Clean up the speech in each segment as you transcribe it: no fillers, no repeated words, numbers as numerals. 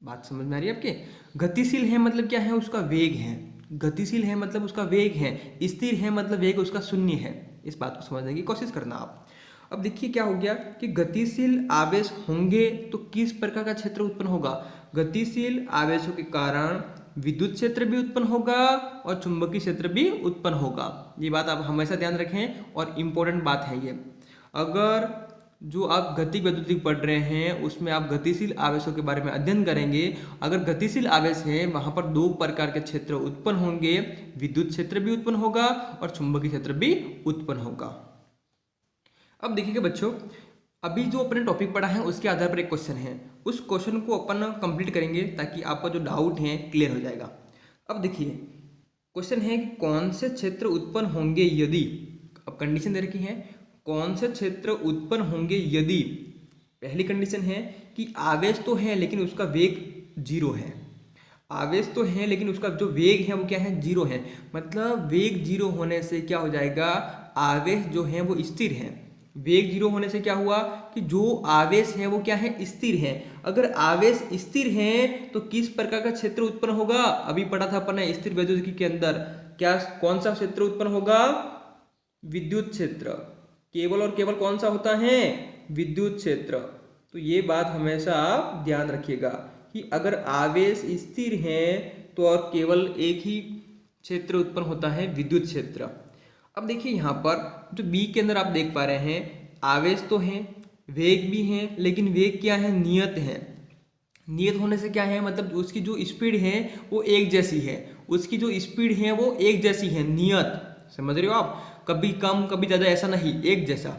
बात समझ में आ रही है आपके? गतिशील है मतलब क्या है, उसका वेग है। गतिशील है मतलब उसका वेग है। स्थिर है मतलब वेग उसका शून्य है। इस बात को समझने की कोशिश करना आप। अब देखिए क्या हो गया कि गतिशील आवेश होंगे तो किस प्रकार का क्षेत्र उत्पन्न होगा। गतिशील आवेशों के कारण विद्युत क्षेत्र भी उत्पन्न होगा और चुंबकीय क्षेत्र भी उत्पन्न होगा। ये बात आप हमेशा ध्यान रखें और इम्पोर्टेंट बात है ये। अगर जो आप गति वैद्युतिक पढ़ रहे हैं उसमें आप गतिशील आवेशों के बारे में अध्ययन करेंगे। अगर गतिशील आवेश है वहां पर दो प्रकार के क्षेत्र उत्पन्न होंगे, विद्युत क्षेत्र भी उत्पन्न होगा और चुंबकीय क्षेत्र भी उत्पन्न होगा। अब देखिएगा बच्चों, अभी जो अपने टॉपिक पढ़ा है उसके आधार पर एक क्वेश्चन है, उस क्वेश्चन को अपन कंप्लीट करेंगे ताकि आपका जो डाउट है क्लियर हो जाएगा। अब देखिए क्वेश्चन है कि कौन से क्षेत्र उत्पन्न होंगे यदि, अब कंडीशन दे रखी है, कौन से क्षेत्र उत्पन्न होंगे यदि, पहली कंडीशन है कि आवेश तो है लेकिन उसका वेग जीरो है। आवेश तो है लेकिन उसका जो वेग है वो क्या है, जीरो है। मतलब वेग जीरो होने से क्या हो जाएगा, आवेश जो है वो स्थिर है। वेग जीरो होने से क्या हुआ कि जो आवेश है वो क्या है, स्थिर है। अगर आवेश स्थिर है तो किस प्रकार का क्षेत्र उत्पन्न होगा, अभी पढ़ा था अपन ने स्थिर वैद्युतिकी के अंदर, क्या कौन सा क्षेत्र उत्पन्न होगा, विद्युत क्षेत्र। केवल और केवल कौन सा होता है, विद्युत क्षेत्र। तो ये बात हमेशा आप ध्यान रखिएगा कि अगर आवेश स्थिर है तो और केवल एक ही क्षेत्र उत्पन्न होता है, विद्युत क्षेत्र। अब देखिए यहाँ पर जो बी के अंदर आप देख पा रहे हैं, आवेश तो है, वेग भी है, लेकिन वेग क्या है, नियत है। नियत होने से क्या है, मतलब उसकी जो स्पीड है वो एक जैसी है। उसकी जो स्पीड है वो एक जैसी है, नियत। समझ रहे हो आप, कभी कम कभी ज़्यादा ऐसा नहीं, एक जैसा।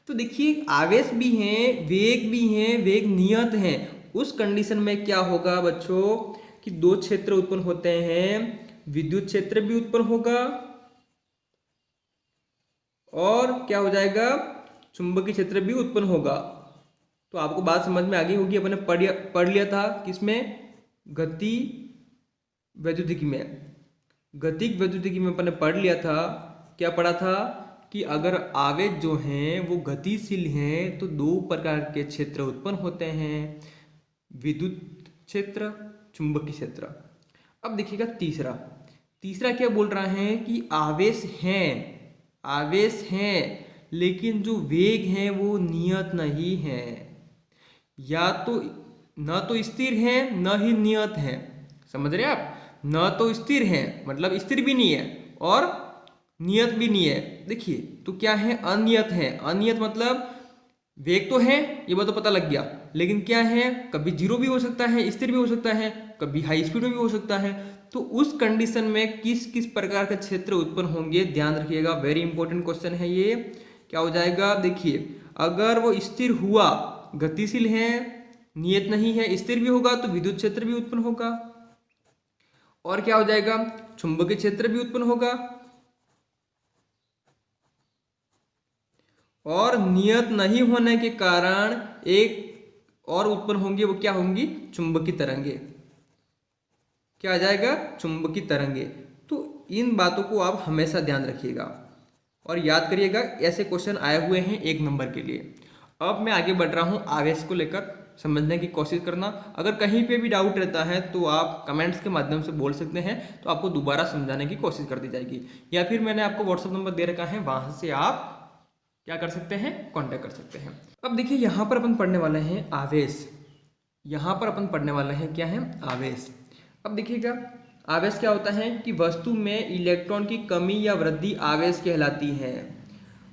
तो देखिए आवेश भी है, वेग भी है, वेग नियत है। उस कंडीशन में क्या होगा बच्चों कि दो क्षेत्र उत्पन्न होते हैं, विद्युत क्षेत्र भी उत्पन्न होगा और क्या हो जाएगा, चुंबकीय क्षेत्र भी उत्पन्न होगा। तो आपको बात समझ में आ गई होगी, अपने पढ़ लिया था किसमें, गति वैद्युतिकी में। गतिक वैद्युतिकी में अपन ने पढ़ लिया था, क्या पढ़ा था कि अगर आवेश जो हैं वो गतिशील हैं तो दो प्रकार के क्षेत्र उत्पन्न होते हैं, विद्युत क्षेत्र, चुंबकीय क्षेत्र। अब देखिएगा तीसरा, तीसरा क्या बोल रहा है कि आवेश हैं, आवेश हैं लेकिन जो वेग है वो नियत नहीं है, या तो न तो स्थिर है न ही नियत है। समझ रहे आप, न तो स्थिर है मतलब स्थिर भी नहीं है और नियत भी नहीं है। देखिए तो क्या है, अनियत है। अनियत मतलब वेग तो है, ये बात तो पता लग गया, लेकिन क्या है, कभी जीरो भी हो सकता है, स्थिर भी हो सकता है, कभी हाई स्पीड में भी हो सकता है। तो उस कंडीशन में किस किस प्रकार के क्षेत्र उत्पन्न होंगे, ध्यान रखिएगा, वेरी इंपॉर्टेंट क्वेश्चन है ये। क्या हो जाएगा, देखिए अगर वो स्थिर हुआ, गतिशील है, नियत नहीं है, स्थिर भी होगा तो विद्युत क्षेत्र भी उत्पन्न होगा और क्या हो जाएगा, चुंबकीय क्षेत्र भी उत्पन्न होगा और नियत नहीं होने के कारण एक और उत्पन्न होंगे, वो क्या होंगी, चुंबकीय तरंगे। क्या आ जाएगा, चुंबकीय तरंगे। तो इन बातों को आप हमेशा ध्यान रखिएगा और याद करिएगा, ऐसे क्वेश्चन आए हुए हैं 1 नंबर के लिए। अब मैं आगे बढ़ रहा हूँ आवेश को लेकर, समझने की कोशिश करना। अगर कहीं पे भी डाउट रहता है तो आप कमेंट्स के माध्यम से बोल सकते हैं, तो आपको दोबारा समझाने की कोशिश कर दी जाएगी, या फिर मैंने आपको व्हाट्सअप नंबर दे रखा है, वहां से आप क्या कर सकते हैं, कांटेक्ट कर सकते हैं। अब देखिए यहाँ पर अपन पढ़ने वाले हैं आवेश, यहाँ पर अपन पढ़ने वाले हैं क्या है, आवेश। अब देखिएगा आवेश क्या होता है कि वस्तु में इलेक्ट्रॉन की कमी या वृद्धि आवेश कहलाती है।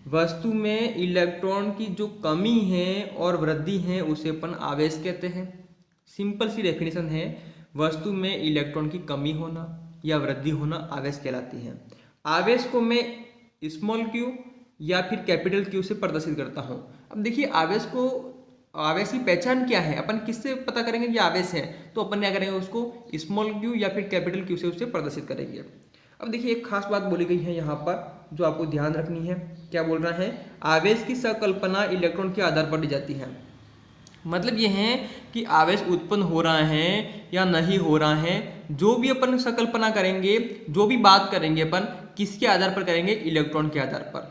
वस्तु में इलेक्ट्रॉन की जो कमी है और वृद्धि है उसे अपन आवेश कहते हैं। सिंपल सी डेफिनेशन है, वस्तु में इलेक्ट्रॉन की कमी होना या वृद्धि होना आवेश कहलाती है। आवेश को मैं स्मॉल क्यू या फिर कैपिटल क्यू से प्रदर्शित करता हूँ। अब देखिए आवेश को, आवेश की पहचान क्या है, अपन किससे पता करेंगे कि आवेश है, तो अपन क्या करेंगे, उसको स्मॉल क्यू या फिर कैपिटल क्यू से उसे प्रदर्शित करेंगे। अब देखिए एक खास बात बोली गई है यहाँ पर जो आपको ध्यान रखनी है। क्या बोल रहा है, आवेश की संकल्पना इलेक्ट्रॉन के आधार पर दी जाती है। मतलब ये है कि आवेश उत्पन्न हो रहा है या नहीं हो रहा है, जो भी अपन संकल्पना करेंगे, जो भी बात करेंगे अपन किसके आधार पर करेंगे, इलेक्ट्रॉन के आधार पर।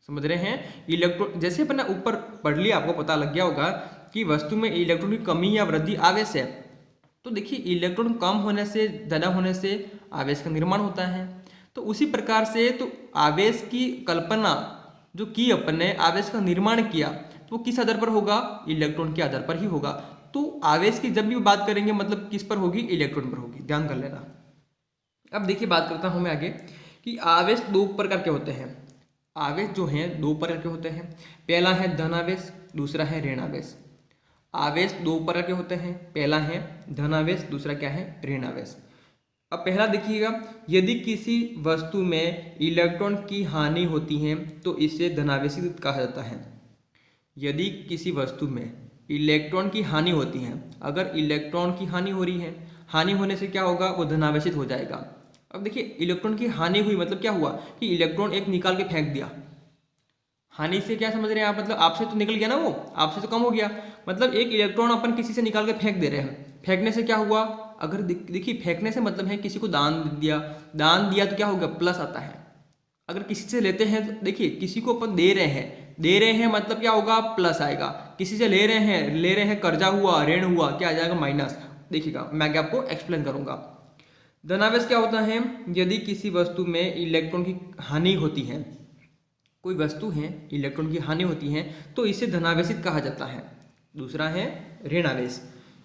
समझ रहे हैं, इलेक्ट्रॉन जैसे अपन ऊपर पढ़ लिया, आपको पता लग गया होगा कि वस्तु में इलेक्ट्रॉन की कमी या वृद्धि आवेश है। तो देखिए इलेक्ट्रॉन कम होने से, ज़्यादा होने से आवेश का निर्माण होता है। तो उसी प्रकार से तो आवेश की कल्पना जो की अपन ने, आवेश का निर्माण किया, तो वो किस आधार पर होगा? इलेक्ट्रॉन के आधार पर ही होगा। तो आवेश की जब भी बात करेंगे मतलब किस पर होगी? इलेक्ट्रॉन पर होगी, ध्यान कर लेना। अब देखिए बात करता हूँ मैं आगे कि आवेश दो प्रकार के होते हैं। आवेश जो हैं दो प्रकार के होते हैं। पहला है धन आवेश, दूसरा है ऋण आवेश। आवेश दो प्रकार के होते हैं, पहला है धन आवेश, दूसरा क्या है? ऋण आवेश। अब पहला देखिएगा, यदि किसी वस्तु में इलेक्ट्रॉन की हानि होती है तो इसे धनावेशित कहा जाता है। यदि किसी वस्तु में इलेक्ट्रॉन की हानि होती है, अगर इलेक्ट्रॉन की हानि हो रही है, हानि होने से क्या होगा? वो धनावेशित हो जाएगा। अब देखिए इलेक्ट्रॉन की हानि हुई मतलब क्या हुआ कि इलेक्ट्रॉन एक निकाल के फेंक दिया। हानि से क्या समझ रहे हैं आप? मतलब आपसे तो निकल गया ना, वो आपसे तो कम हो गया, मतलब एक इलेक्ट्रॉन अपन किसी से निकाल के फेंक दे रहे हैं। फेंकने से क्या हुआ? अगर देखिए फेंकने से मतलब है किसी को दान दिया, दान दिया तो क्या होगा? प्लस आता है। अगर किसी से लेते हैं तो देखिए किसी को अपन दे रहे हैं, दे रहे हैं मतलब क्या होगा? प्लस आएगा। किसी से ले रहे हैं कर्जा हुआ, ऋण हुआ, क्या आ जाएगा? माइनस। देखिएगा मैं आगे आपको एक्सप्लेन करूंगा। धनावेश क्या होता है? यदि किसी वस्तु में इलेक्ट्रॉन की हानि होती है, कोई वस्तु है इलेक्ट्रॉन की हानि होती है तो इसे धनावेशित कहा जाता है। दूसरा है ऋण आवेश।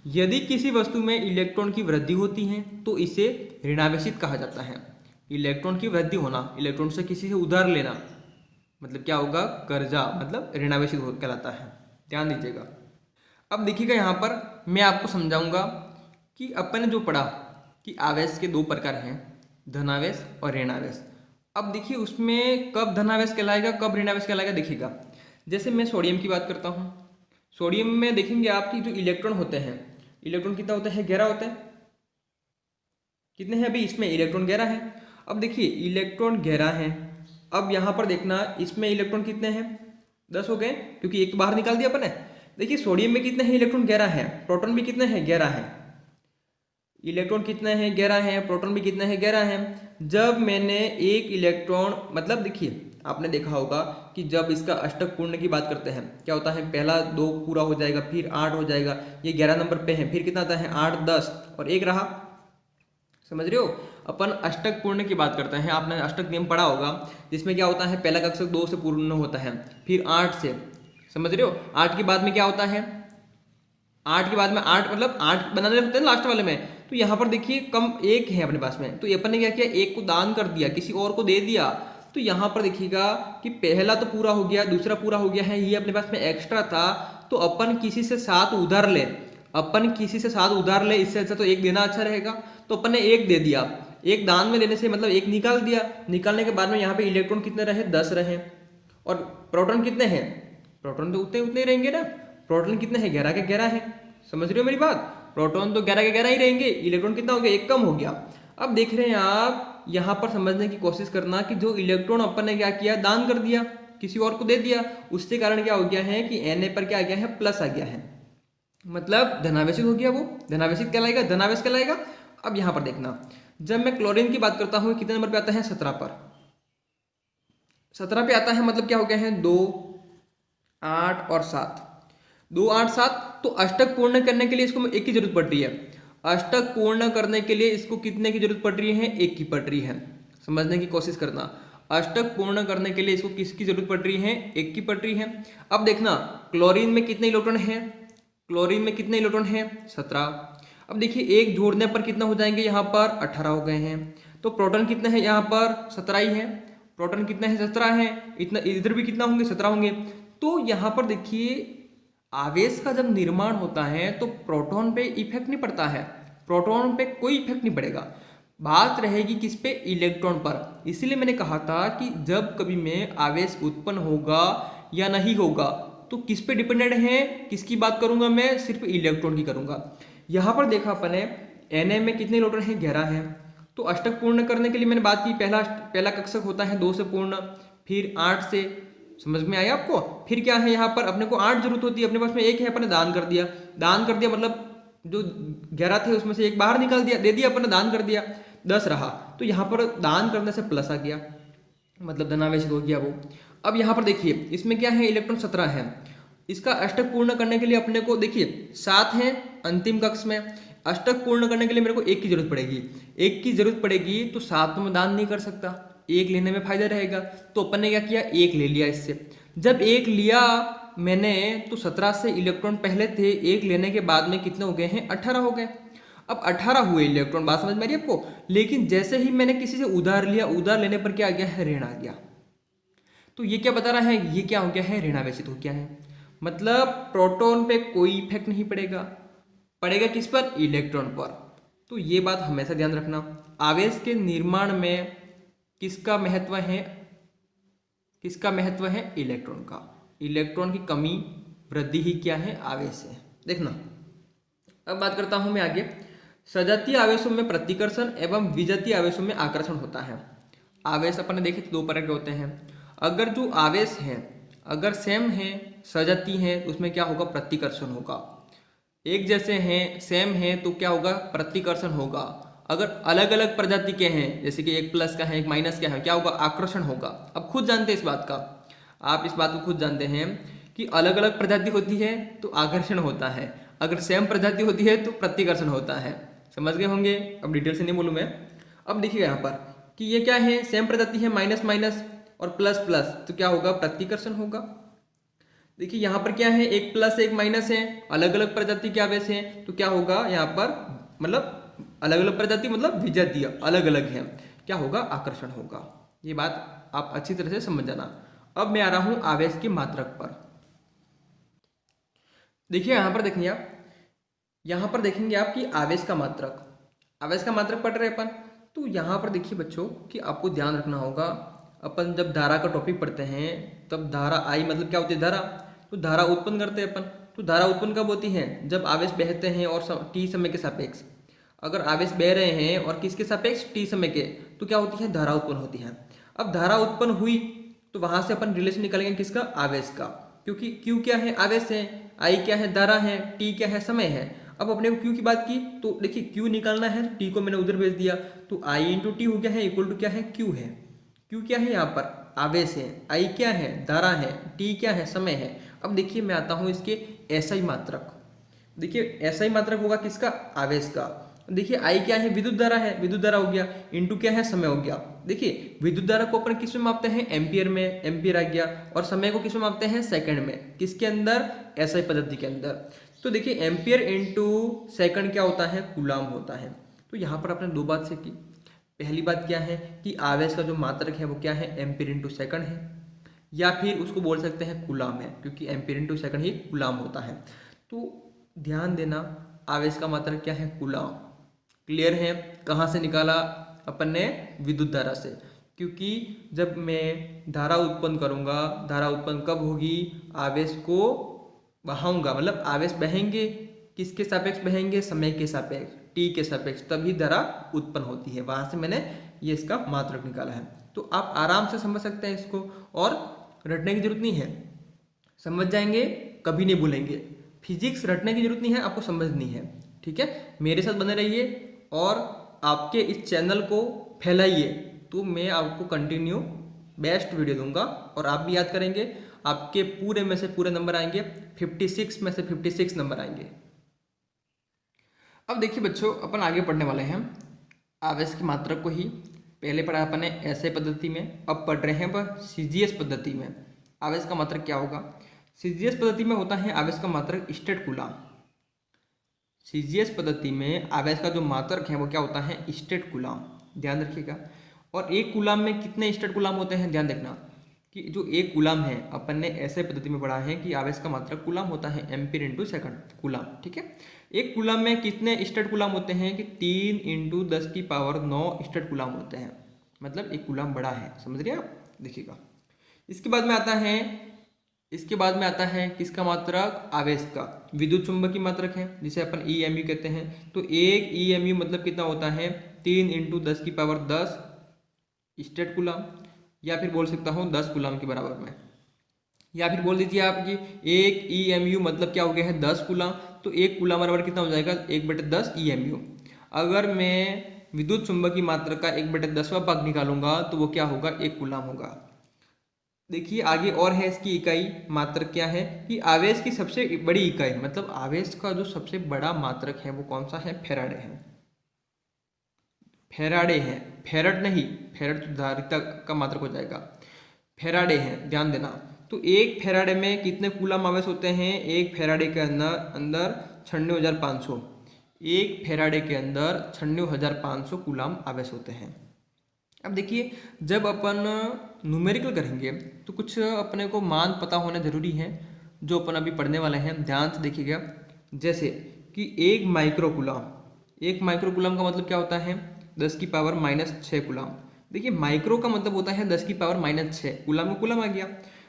यदि किसी वस्तु में इलेक्ट्रॉन की वृद्धि होती है तो इसे ऋणावेशित कहा जाता है। इलेक्ट्रॉन की वृद्धि होना, इलेक्ट्रॉन से किसी से उधार लेना, मतलब क्या होगा? कर्जा, मतलब ऋणावेशित कहलाता है। ध्यान दीजिएगा। अब देखिएगा यहाँ पर मैं आपको समझाऊंगा कि अपन ने जो पढ़ा कि आवेश के दो प्रकार हैं, धनावेश और ऋणावेश। अब देखिए उसमें कब धनावेश कहलाएगा, कब ऋणावेश कहलाएगा, देखिएगा। जैसे मैं सोडियम की बात करता हूँ, सोडियम में देखेंगे आपकी जो इलेक्ट्रॉन होते हैं, इलेक्ट्रॉन कितना होता है? 11 होता है। कितने हैं अभी इसमें? इलेक्ट्रॉन 11 है। अब देखिए इलेक्ट्रॉन 11 है। अब यहाँ पर देखना इसमें इलेक्ट्रॉन कितने हैं? 10 हो गए, क्योंकि एक बाहर निकाल दिया अपन ने। देखिए सोडियम में कितने हैं इलेक्ट्रॉन? 11 है। प्रोटॉन भी कितने हैं? 11 है। इलेक्ट्रॉन कितने हैं? 11 हैं। प्रोटॉन भी कितने हैं? 11 हैं। जब मैंने एक इलेक्ट्रॉन, मतलब देखिए आपने देखा होगा कि जब इसका अष्टक पूर्ण की बात करते हैं क्या होता है? पहला 2 पूरा हो जाएगा, फिर 8 हो जाएगा, ये 11 नंबर पे है, फिर कितना आता है? 8, 10 और 1 रहा। समझ रहे हो? अपन अष्टक पूर्ण की बात करते हैं, आपने अष्टक नियम पढ़ा होगा, जिसमें क्या होता है? पहला कक्षक 2 से पूर्ण होता है, फिर 8 से। समझ रहे हो? 8 के बाद में क्या होता है? 8 के बाद में 8 मतलब 8 बनाने होते हैं लास्ट वाले में। तो यहाँ पर देखिए कम 1 है अपने पास में, तो अपन ने क्या किया? 1 को दान कर दिया, किसी और को दे दिया। तो यहाँ पर देखिएगा कि पहला तो पूरा हो गया, दूसरा पूरा हो गया है, ये अपने पास में एक्स्ट्रा था। तो अपन किसी से 7 उधार ले, अपन किसी से 7 उधार ले, इससे अच्छा तो 1 देना अच्छा रहेगा। तो अपन ने 1 दे दिया, 1 दान में लेने से मतलब 1 निकाल दिया। निकालने के बाद में यहाँ पे इलेक्ट्रॉन कितने रहे? 10 रहे। और प्रोटॉन कितने हैं? प्रोटॉन तो उतने उतने ही रहेंगे ना। प्रोटॉन कितने हैं? 11 के 11 है। समझ रहे हो मेरी बात? प्रोटॉन तो 11 के 11 ही रहेंगे, इलेक्ट्रॉन कितना हो गया? 1 कम हो गया। अब देख रहे हैं आप, यहाँ पर समझने की कोशिश करना कि जो इलेक्ट्रॉन अपन ने क्या किया? दान कर दिया, किसी और को दे दिया, उसके कारण क्या हो गया है कि Na पर क्या आ गया है? प्लस आ गया है, मतलब धनावेशित हो गया। वो धनावेशित कहलाएगा, धनावेश कहलाएगा। अब यहाँ पर देखना, जब मैं क्लोरीन की बात करता हूँ कितने नंबर पे आता है? 17 पर। 17 पे आता है, मतलब क्या हो गया है? 2, 8 और 7, 2, 8, 7। तो अष्टक पूर्ण करने के लिए इसको 1 की जरूरत पड़ रही है। अष्टक पूर्ण करने के लिए इसको कितने की जरूरत पड़ रही है? 1 की पड़ रही है। समझने की कोशिश करना, अष्टक पूर्ण करने के लिए इसको किसकी जरूरत पड़ रही है? 1 की पड़ रही है। अब देखना क्लोरीन में कितने इलेक्ट्रॉन है? क्लोरीन में कितने इलेक्ट्रॉन है? 17। अब देखिए 1 जोड़ने पर कितना हो जाएंगे? यहाँ पर 18 हो गए हैं। तो प्रोटॉन कितने हैं? यहाँ पर 17 ही है। प्रोटॉन कितने हैं? 17 है। इतना इधर भी कितना होंगे? 17 होंगे। तो यहाँ पर देखिए आवेश का जब निर्माण होता है तो प्रोटॉन पे इफेक्ट नहीं पड़ता है, प्रोटॉन पे कोई इफेक्ट नहीं पड़ेगा, बात रहेगी किस पे? इलेक्ट्रॉन पर। इसीलिए मैंने कहा था कि जब कभी में आवेश उत्पन्न होगा या नहीं होगा तो किस पे डिपेंडेंट है? किसकी बात करूंगा मैं? सिर्फ इलेक्ट्रॉन की करूंगा। यहाँ पर देखा अपने Na में कितने इलेक्ट्रॉन है? 11 है। तो अष्टक पूर्ण करने के लिए मैंने बात की, पहला कक्षक होता है 2 से पूर्ण, फिर 8 से। समझ में आया आपको? फिर क्या है? यहाँ पर अपने को 8 जरूरत होती है, अपने पास में 1 है, अपने दान कर दिया। दान कर दिया मतलब जो 11 थे उसमें से 1 बाहर निकाल दिया, दे दिया, अपने दान कर दिया, 10 रहा। तो यहाँ पर दान करने से प्लस आ गया, मतलब धनावेशित हो गया वो। अब यहाँ पर देखिए इसमें क्या है? इलेक्ट्रॉन 17 है। इसका अष्टक पूर्ण करने के लिए अपने को देखिए 7 है अंतिम कक्ष में, अष्टक पूर्ण करने के लिए मेरे को एक की जरूरत पड़ेगी, एक की जरूरत पड़ेगी तो 7 में दान नहीं कर सकता, एक लेने में फायदा रहेगा। तो अपन ने क्या किया, एक ले लिया इससे। जब एक लिया मैंने तो 17 से इलेक्ट्रॉन पहले थे, एक लेने के बाद में कितने हो गए हैं, 18 हो गए। अब 18 हुए इलेक्ट्रॉन, बात समझ में आ रही है आपको। लेकिन जैसे ही मैंने किसी से उधार लिया, उधार लेने पर क्या आ गया है, ऋण आ गया। तो ये क्या बता रहा है, ये क्या हो गया है, ऋणावेशित हो गया है। मतलब प्रोटॉन पे कोई इफेक्ट नहीं पड़ेगा, पड़ेगा किस पर, इलेक्ट्रॉन पर। तो ये बात हमेशा ध्यान रखना। आवेश के निर्माण में किसका महत्व है, किसका महत्व है, इलेक्ट्रॉन का। इलेक्ट्रॉन की कमी वृद्धि ही क्या है, आवेश है। देखना, अब बात करता हूं मैं आगे। सजातीय आवेशों में प्रतिकर्षण एवं विजातीय आवेशों में आकर्षण होता है। आवेश अपन ने देखे तो दो प्रकार के होते हैं। अगर जो आवेश है अगर सेम है, सजातीय है, उसमें क्या होगा, प्रतिकर्षण होगा। एक जैसे हैं, सेम है, तो क्या होगा, प्रतिकर्षण होगा। अगर अलग अलग प्रजाति के हैं, जैसे कि एक प्लस का है, एक माइनस का है, क्या होगा, आकर्षण होगा। अब खुद जानते हैं इस बात का, आप इस बात को खुद जानते हैं कि अलग अलग प्रजाति होती है तो आकर्षण होता है, अगर सेम प्रजाति होती है तो प्रतिकर्षण होता है। समझ गए होंगे, अब डिटेल से नहीं बोलूँ मैं। अब देखिएगा यहाँ पर कि ये क्या है, सेम प्रजाति है, माइनस माइनस और प्लस प्लस, तो क्या होगा, प्रतिकर्षण होगा। देखिए यहाँ पर क्या है, एक प्लस एक माइनस है, अलग अलग प्रजाति के आवेश हैं, तो क्या होगा यहाँ पर, मतलब अलग अलग प्रजाति मतलब विजातीय, अलग अलग है, क्या होगा, आकर्षण होगा। ये बात आप अच्छी तरह से समझ जाना। अब मैं आ रहा हूं आवेश की मात्रक पर। देखिए यहाँ पर देखेंगे आप, यहाँ पर देखेंगे आप कि आवेश का मात्रक, आवेश का मात्रक पढ़ रहे अपन। तो यहाँ पर देखिए बच्चों कि आपको ध्यान रखना होगा, अपन जब धारा का टॉपिक पढ़ते हैं तब धारा आई मतलब क्या होती है, धारा। तो धारा उत्पन्न करते हैं अपन। तो धारा उत्पन्न कब होती है, जब आवेश बहते हैं और टी समय के सापेक्ष। अगर आवेश बह रहे हैं और किसके सापेक्ष, टी समय के, तो क्या होती है, धारा उत्पन्न होती है। अब धारा उत्पन्न हुई तो वहां से अपन रिलेशन निकालेंगे किसका, आवेश का। क्योंकि क्यू क्या है, आवेश है, आई क्या है, धारा है, टी क्या है, समय है। अब अपने को क्यू की बात की तो देखिए क्यू निकालना है, टी को मैंने उधर भेज दिया, तो आई इंटू टी हो गया है, इक्वल टू क्या है, क्यू है। क्यू क्या है, यहाँ पर आवेश है, आई क्या है, धारा है, टी क्या है, समय है। अब देखिए मैं आता हूँ इसके एसआई मात्रक। देखिए एसआई मात्रक होगा किसका, आवेश का। देखिए आई क्या है, विद्युत धारा है, विद्युत धारा हो गया, इंटू क्या है, समय हो गया। देखिए विद्युत धारा को अपन किस में मापते हैं, एम्पियर में, एम्पियर आ गया। और समय को किस में मापते हैं, सेकंड में। किसके अंदर, एसआई पद्धति के अंदर। तो देखिए एम्पियर इंटू सेकंड क्या होता है, कूलाम होता है। तो यहाँ पर आपने दो बात सीखी। पहली बात क्या है कि आवेश का जो मात्रक है वो क्या है, एम्पियर इंटू सेकंड है, या फिर उसको बोल सकते हैं कूलाम है, क्योंकि एम्पियर इंटू सेकंड ही कूलाम होता है। तो ध्यान देना, आवेश का मात्रक क्या है, कूलाम। क्लियर है, कहाँ से निकाला अपन ने, विद्युत धारा से। क्योंकि जब मैं धारा उत्पन्न करूंगा, धारा उत्पन्न कब होगी, आवेश को बहाऊंगा, मतलब आवेश बहेंगे, किसके सापेक्ष बहेंगे, समय के सापेक्ष, टी के सापेक्ष, तभी धारा उत्पन्न होती है। वहां से मैंने ये इसका मात्रक निकाला है। तो आप आराम से समझ सकते हैं इसको, और रटने की जरूरत नहीं है, समझ जाएंगे, कभी नहीं भूलेंगे। फिजिक्स रटने की जरूरत नहीं है, आपको समझनी है। ठीक है, मेरे साथ बने रहिए और आपके इस चैनल को फैलाइए, तो मैं आपको कंटिन्यू बेस्ट वीडियो दूंगा और आप भी याद करेंगे। आपके पूरे में से पूरे नंबर आएंगे, 56 में से 56 नंबर आएंगे। अब देखिए बच्चों, अपन आगे पढ़ने वाले हैं आवेश की मात्रक को ही। पहले पढ़ा अपन ने एसआई पद्धति में, अब पढ़ रहे हैं पर सीजीएस पद्धति में। आवेश का मात्रक क्या होगा, सीजीएस पद्धति में होता है आवेश का मात्रक स्टेट कूलाम। सीजीएस पद्धति में आवेश का जो मात्रक है वो क्या होता है, स्टेट कूलाम। ध्यान रखिएगा। और एक कूलाम में कितने स्टेट कूलाम होते हैं, ध्यान देखना कि जो एक कूलाम है, अपन ने ऐसे पद्धति में पढ़ा है कि आवेश का मात्रक कूलाम होता है, एम्पीयर इंटू सेकंड कूलाम। ठीक है, एक कूलाम में कितने स्टेट कूलाम होते हैं कि 3 × 10⁹ स्टेट कूलाम होते हैं। मतलब एक कूलाम बड़ा है, समझ रहे आप। देखिएगा, इसके बाद में आता है किसका मात्रक, आवेश का। विद्युत चुंबकीय मात्रक है, जिसे अपन EMU कहते हैं। तो एक EMU मतलब कितना होता है, 3 × 10⁻10 स्टेट कूलाम, या फिर बोल सकता हूँ 10 कूलाम के बराबर में। या फिर बोल दीजिए आप कि एक EMU मतलब क्या हो गया है, 10 कूलाम। तो एक कूलाम बराबर कितना हो जाएगा, 1/10 EMU। अगर मैं विद्युत चुंबकीय मात्रक का 1/10वां भाग निकालूंगा तो वो क्या होगा, 1 कूलाम होगा। देखिए आगे और है इसकी इकाई मात्रक क्या है कि आवेश की सबसे बड़ी इकाई मतलब आवेश का जो सबसे बड़ा मात्रक है वो कौन सा है, फेराडे है। फेराडे है, फेरड नहीं, फेरड तो धारिता का मात्रक हो जाएगा, फेराडे है, ध्यान देना। तो एक फेराडे में कितने कूलम आवेश होते हैं, एक फेराडे के अंदर अंदर 96,500, एक फेराडे के अंदर 96,500 कूलम आवेश होते हैं। अब देखिए जब अपन न्यूमेरिकल करेंगे तो कुछ अपने को मान पता होना जरूरी है जो अपन अभी पढ़ने वाले हैं, ध्यान से देखिएगा। जैसे कि एक माइक्रोकूलम, एक माइक्रोकूलम का मतलब क्या होता है, 10⁻⁻6 कूलम। देखिए माइक्रो का मतलब होता है 10⁻⁻6, कूलम में कूलम आ गया।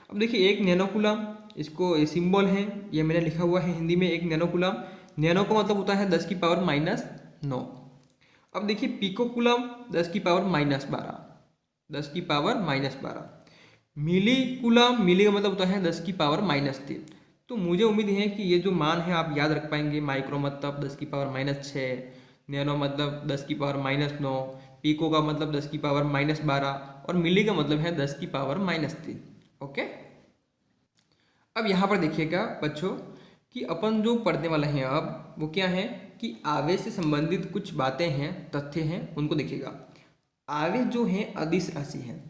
अब देखिए एक नैनोकूलम, इसको सिंबल है ये मैंने लिखा हुआ है हिंदी में, एक नैनोकूलम, नैनो का मतलब होता है 10⁻⁻9। अब देखिए पिकोकूलम 10⁻⁻12, 10⁻⁻12। मिलीकूलम, मिली का मतलब होता है 10⁻⁻3। तो मुझे उम्मीद है कि ये जो मान है आप याद रख पाएंगे। माइक्रो मतलब 10⁻⁻6, नैनो मतलब 10⁻⁻9, पिको का मतलब 10⁻⁻12 और मिली का मतलब है 10⁻⁻3। ओके। अब यहाँ पर देखिएगा बच्चों कि अपन जो पढ़ने वाले हैं अब वो क्या है कि आवेश से संबंधित कुछ बातें हैं, तथ्य हैं, उनको देखिएगा। आवेश जो है अदिश राशि है,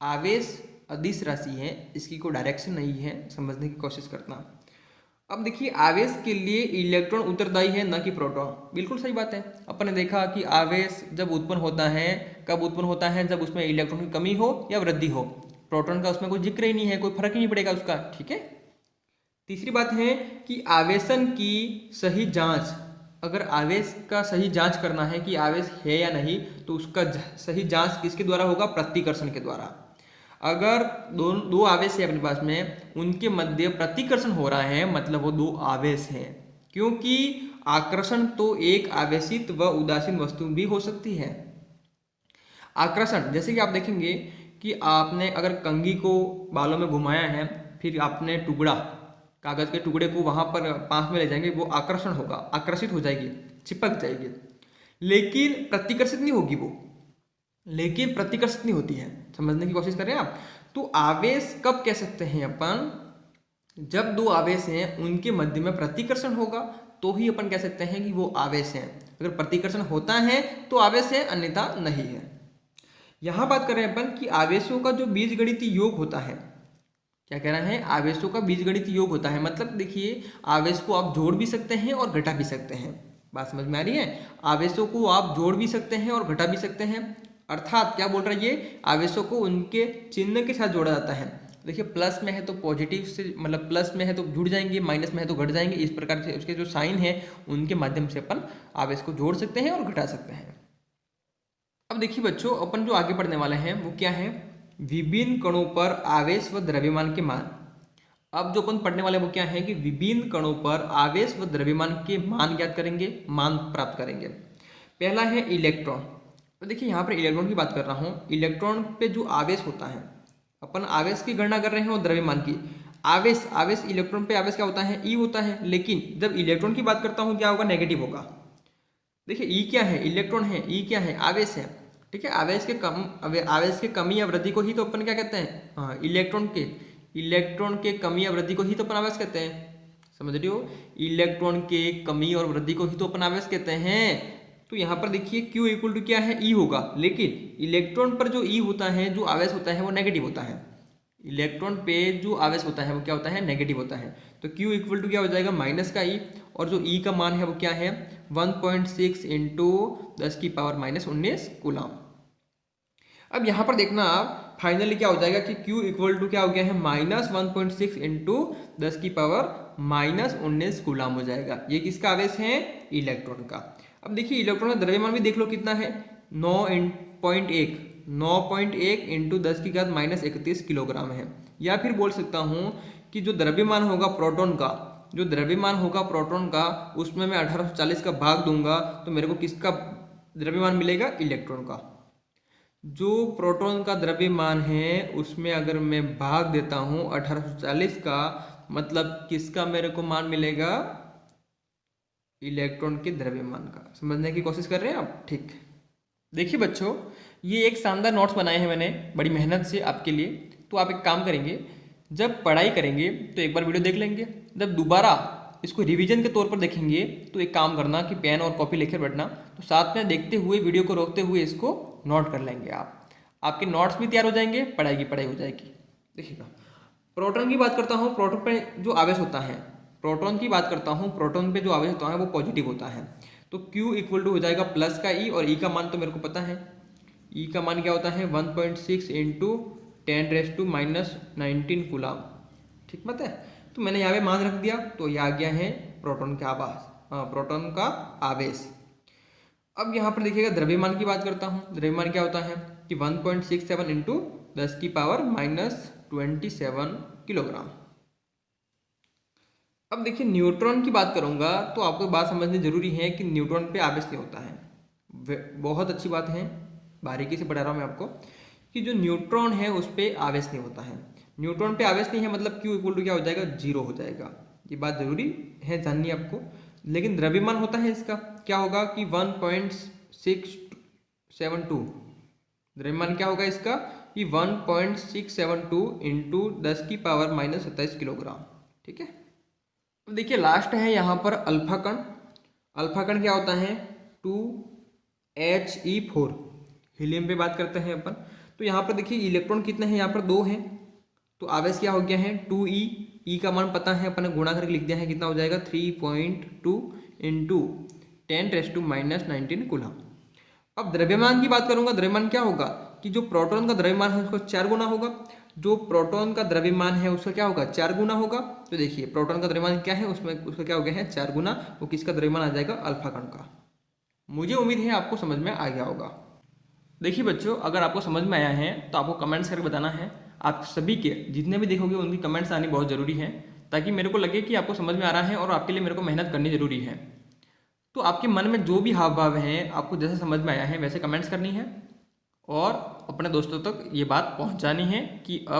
आवेश अदिश राशि है, इसकी कोई डायरेक्शन नहीं है, समझने की कोशिश करना। अब देखिए आवेश के लिए इलेक्ट्रॉन उत्तरदायी है न कि प्रोटॉन, बिल्कुल सही बात है। अपन ने देखा कि आवेश जब उत्पन्न होता है, कब उत्पन्न होता है, जब उसमें इलेक्ट्रॉन की कमी हो या वृद्धि हो। प्रोटॉन का उसमें कोई जिक्र ही नहीं है, कोई फर्क ही नहीं पड़ेगा उसका, ठीक है। तीसरी बात है कि आवेशन की सही जांच, अगर आवेश का सही जांच करना है कि आवेश है या नहीं तो उसका सही जांच किसके द्वारा होगा, प्रतिकर्षण के द्वारा। अगर दो आवेश है अपने पास में, उनके मध्य प्रतिकर्षण हो रहा है मतलब वो दो आवेश हैं, क्योंकि आकर्षण तो एक आवेशित व उदासीन वस्तु भी हो सकती है। आकर्षण जैसे कि आप देखेंगे कि आपने अगर कंघी को बालों में घुमाया है, फिर आपने टुकड़ा, कागज के टुकड़े को वहां पर पास में ले जाएंगे, वो आकर्षण होगा, आकर्षित हो जाएगी, चिपक जाएगी, लेकिन प्रतिकर्षित नहीं होगी वो, लेकिन प्रतिकर्षित नहीं होती है। समझने की कोशिश करें आप। तो आवेश कब कह सकते हैं अपन, जब दो आवेश हैं उनके मध्य में प्रतिकर्षण होगा तो ही अपन कह सकते हैं कि वो आवेश हैं। अगर प्रतिकर्षण होता है तो आवेश है, अन्यथा नहीं है। यहां बात कर रहे हैं अपन कि आवेशों का जो बीजगणितीय योग होता है, क्या कह रहा है, आवेशों का बीजगणितीय योग होता है। मतलब देखिए आवेश को आप जोड़ भी सकते हैं और घटा भी सकते हैं, बात समझ में आ रही है। आवेशों को आप जोड़ भी सकते हैं और घटा भी सकते हैं, अर्थात क्या बोल रहा है ये, आवेशों को उनके चिन्ह के साथ जोड़ा जाता है। देखिए प्लस में है तो पॉजिटिव से, मतलब प्लस में है तो जुड़ जाएंगे, माइनस में है तो घट जाएंगे, इस प्रकार से उसके जो साइन है उनके माध्यम से अपन आवेश को जोड़ सकते हैं और घटा सकते हैं। अब देखिए बच्चों अपन जो आगे पढ़ने वाले हैं वो क्या है, विभिन्न कणों पर आवेश व द्रव्यमान के मान। अब जो अपन पढ़ने वाले वो क्या है कि विभिन्न कणों पर आवेश व द्रव्यमान के मान ज्ञात करेंगे, मान प्राप्त करेंगे। पहला है इलेक्ट्रॉन। तो देखिए यहाँ पर इलेक्ट्रॉन की बात कर रहा हूँ। इलेक्ट्रॉन पे जो आवेश होता है, अपन आवेश की गणना कर रहे हैं और द्रव्यमान की। आवेश, आवेश इलेक्ट्रॉन पे आवेश क्या होता है, ई होता है, लेकिन जब इलेक्ट्रॉन की बात करता हूँ क्या होगा, नेगेटिव होगा। देखिए ई क्या है, इलेक्ट्रॉन है, ई क्या है, आवेश है, ठीक है। आवेश के कमी या वृद्धि को ही तो अपन क्या कहते हैं, हाँ इलेक्ट्रॉन के कमी या वृद्धि को ही तो अपन आवेश कहते हैं, समझ रही हो। इलेक्ट्रॉन के कमी और वृद्धि को ही तो अपन आवेश कहते हैं। तो यहाँ पर देखिए Q इक्वल टू क्या है, ई होगा, लेकिन इलेक्ट्रॉन पर जो ई होता है, जो आवेश होता है वो नेगेटिव होता है। इलेक्ट्रॉन पे जो आवेश होता है वो क्या होता है, नेगेटिव होता है। तो Q इक्वल टू क्या हो जाएगा, माइनस का ई, और जो ई का मान है वो क्या है 1.6 इंटू 10⁻⁻19 कूलम। अब यहाँ पर देखना आप फाइनली क्या हो जाएगा कि Q इक्वल टू क्या हो गया है, -1.6 इंटू 10⁻⁻19 कूलम हो जाएगा। ये किसका आवेश है, इलेक्ट्रॉन का। अब देखिए इलेक्ट्रॉन का द्रव्यमान भी देख लो कितना है, 9.1 इंटू 10⁻31 किलोग्राम है। या फिर बोल सकता हूँ कि जो द्रव्यमान होगा प्रोटॉन का, जो द्रव्यमान होगा प्रोटॉन का, उसमें मैं 1840 का भाग दूंगा तो मेरे को किसका द्रव्यमान मिलेगा, इलेक्ट्रॉन का। जो प्रोटॉन का द्रव्यमान है उसमें अगर मैं भाग देता हूं 1840 का, मतलब किसका मेरे को मान मिलेगा, इलेक्ट्रॉन के द्रव्यमान का। समझने की कोशिश कर रहे हैं आप, ठीक। देखिए बच्चों ये एक शानदार नोट्स बनाए हैं मैंने बड़ी मेहनत से आपके लिए, तो आप एक काम करेंगे, जब पढ़ाई करेंगे तो एक बार वीडियो देख लेंगे, जब दोबारा इसको रिवीजन के तौर पर देखेंगे तो एक काम करना कि पेन और कॉपी लेकर बैठना, तो साथ में देखते हुए वीडियो को रोकते हुए इसको नोट कर लेंगे आप, आपके नोट्स भी तैयार हो जाएंगे, पढ़ाई की पढ़ाई हो जाएगी। देखिएगा, प्रोटॉन की बात करता हूँ, प्रोटॉन पे जो आवेश होता है, प्रोटॉन की बात करता हूँ, प्रोटॉन पे जो आवेश होता है वो पॉजिटिव होता है। तो Q इक्वल टू हो जाएगा प्लस का E, और E का मान तो मेरे को पता है, E का मान क्या होता है 1.6 इंटू 10⁻⁻19 कूलम। ठीक बात है, तो मैंने यहाँ पे मान रख दिया, तो ये आ गया है प्रोटॉन का प्रोटॉन का आवेश। अब यहाँ पर देखिएगा द्रव्यमान की बात करता हूँ, द्रव्यमान क्या होता है कि 1.67 इंटू 10⁻⁻27 किलोग्राम। अब देखिए न्यूट्रॉन की बात करूंगा तो आपको बात समझनी जरूरी है कि न्यूट्रॉन पे आवेश नहीं होता है। बहुत अच्छी बात है, बारीकी से पढ़ा रहा हूँ मैं आपको कि जो न्यूट्रॉन है उस पर आवेश नहीं होता है। न्यूट्रॉन पे आवेश नहीं है मतलब Q इक्वल टू क्या हो जाएगा, 0 हो जाएगा। ये बात जरूरी है जाननी आपको। लेकिन द्रव्यमान होता है इसका, क्या होगा कि 1.672, द्रव्यमान क्या होगा इसका कि 1.672 इंटू 10⁻⁻27 किलोग्राम। ठीक है, अब देखिए लास्ट है यहाँ पर अल्फा कण। अल्फा कण क्या होता है 2He4, हीलियम पे बात करते हैं अपन। तो यहाँ पर देखिए इलेक्ट्रॉन कितने हैं, यहाँ पर 2 हैं, तो आवेश क्या हो गया है 2E। E का मान पता है, अपन ने गुणा करके लिख दिया है, कितना हो जाएगा 3.2 इंटू 10⁻⁻19 कूलम। अब द्रव्यमान की बात करूंगा, द्रव्यमान क्या होगा कि जो प्रोटॉन का द्रव्यमान है उसका 4 गुना होगा, जो प्रोटॉन का द्रव्यमान है उसका क्या होगा 4 गुना होगा। तो देखिए प्रोटॉन का द्रव्यमान क्या है, उसमें उसका क्या हो गया है 4 गुना, वो किसका द्रव्यमान आ जाएगा अल्फा कण का। मुझे उम्मीद है आपको समझ में आ गया होगा। देखिए बच्चों, अगर आपको समझ में आया है तो आपको कमेंट्स करके बताना है। आप सभी के जितने भी देखोगे उनकी कमेंट्स आनी बहुत ज़रूरी है, ताकि मेरे को लगे कि आपको समझ में आ रहा है और आपके लिए मेरे को मेहनत करनी जरूरी है। तो आपके मन में जो भी हाव भाव हैं, आपको जैसे समझ में आया है वैसे कमेंट्स करनी है और अपने दोस्तों तक ये बात पहुंचानी है कि अब